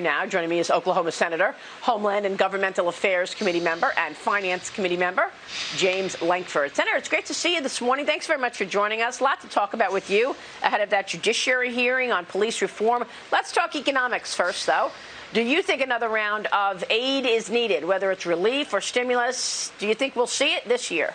now. Joining me is Oklahoma Senator, Homeland and Governmental Affairs Committee member, and Finance Committee member, James Lankford. Senator, it's great to see you this morning. Thanks very much for joining us. A lot to talk about with you ahead of that judiciary hearing on police reform. Let's talk economics first, though. Do you think another round of aid is needed, whether it's relief or stimulus? Do you think we'll see it this year?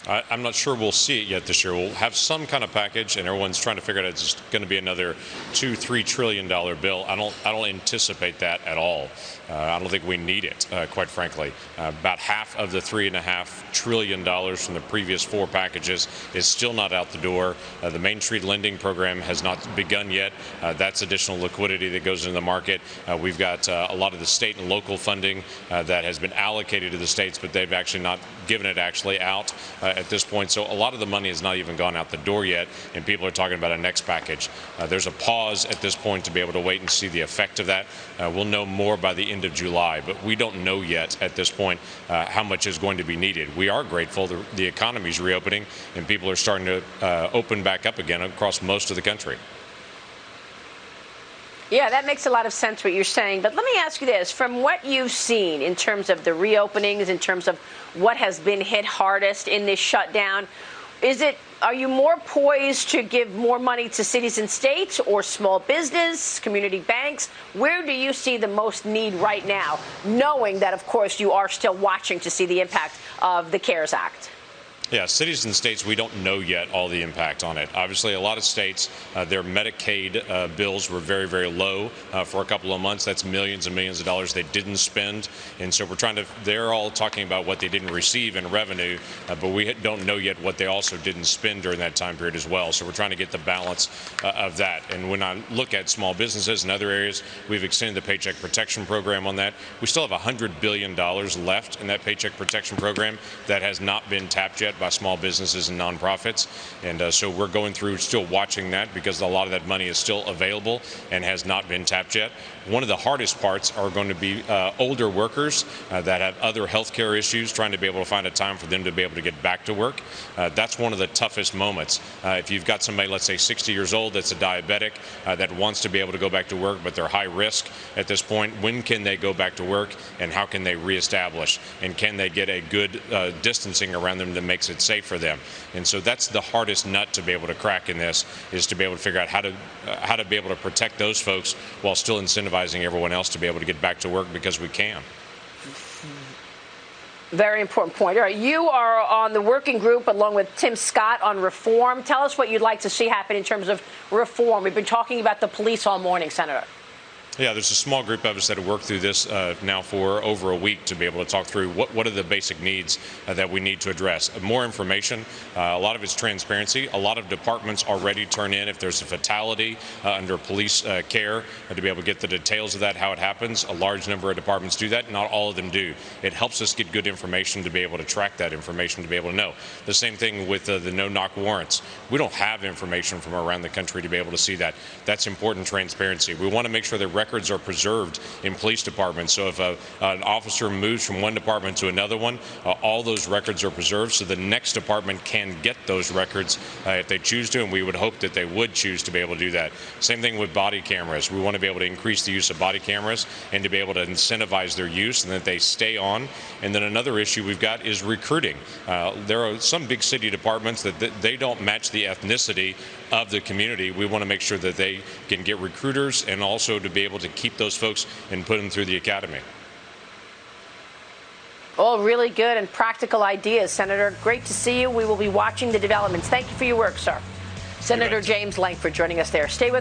I'm not sure we'll see it yet this year. We'll have some kind of package, and everyone's trying to figure out it's going to be another $2-3 trillion bill. I don't anticipate that at all. I don't think we need it, quite frankly. About half of the $3.5 trillion from the previous four packages is still not out the door. The Main Street lending program has not begun yet. That's additional liquidity that goes into the market. We've got a lot of the state and local funding that has been allocated to the states, but they've actually not given it out at this point. So a lot of the money has not even gone out the door yet, and people are talking about a next package. There's a pause at this point to be able to wait and see the effect of that. We'll know more by the end of July, but we don't know yet at this point how much is going to be needed. We are grateful the economy is reopening and people are starting to open back up again across most of the country. Yeah, that makes a lot of sense what you're saying. But let me ask you this. From what you've seen in terms of the reopenings, in terms of what has been hit hardest in this shutdown, are you more poised to give more money to cities and states or small business, community banks? Where do you see the most need right now, knowing that, of course, you are still watching to see the impact of the CARES Act? Yeah, cities and states, we don't know yet all the impact on it. Obviously, a lot of states, their Medicaid bills were very, very low for a couple of months. That's millions and millions of dollars they didn't spend. And so they're all talking about what they didn't receive in revenue, but we don't know yet what they also didn't spend during that time period as well. So we're trying to get the balance of that. And when I look at small businesses and other areas, we've extended the Paycheck Protection Program on that. We still have $100 billion left in that Paycheck Protection Program that has not been tapped yet by small businesses and nonprofits, and so we're going through still watching that because a lot of that money is still available and has not been tapped yet. One of the hardest parts are going to be older workers that have other health care issues, trying to be able to find a time for them to be able to get back to work. That's one of the toughest moments. If you've got somebody, let's say 60 years old, that's a diabetic that wants to be able to go back to work, but they're high risk at this point, when can they go back to work and how can they reestablish? And can they get a good distancing around them that makes it safe for them? And so that's the hardest nut to be able to crack in this, is to be able to figure out how to be able to protect those folks while still incentivizing everyone else to be able to get back to work, because we can. Very important point. All right, you are on the working group along with Tim Scott on reform. Tell us what you'd like to see happen in terms of reform. We've been talking about the police all morning, Senator. Yeah, there's a small group of us that have worked through this now for over a week to be able to talk through what are the basic needs that we need to address. More information, a lot of it's transparency. A lot of departments already turn in if there's a fatality under police care to be able to get the details of that, how it happens. A large number of departments do that. Not all of them do. It helps us get good information to be able to track that information, to be able to know. The same thing with the no-knock warrants. We don't have information from around the country to be able to see that. That's important transparency. We want to make sure that records are preserved in police departments. So if an officer moves from one department to another one, all those records are preserved so the next department can get those records if they choose to, and we would hope that they would choose to be able to do that. Same thing with body cameras. We want to be able to increase the use of body cameras and to be able to incentivize their use and that they stay on. And then another issue we've got is recruiting. There are some big city departments that they don't match the ethnicity of the community. We want to make sure that they can get recruiters and also to be able to keep those folks and put them through the academy. All really good and practical ideas, Senator. Great to see you. We will be watching the developments. Thank you for your work, sir. Senator James Lankford joining us there. Stay with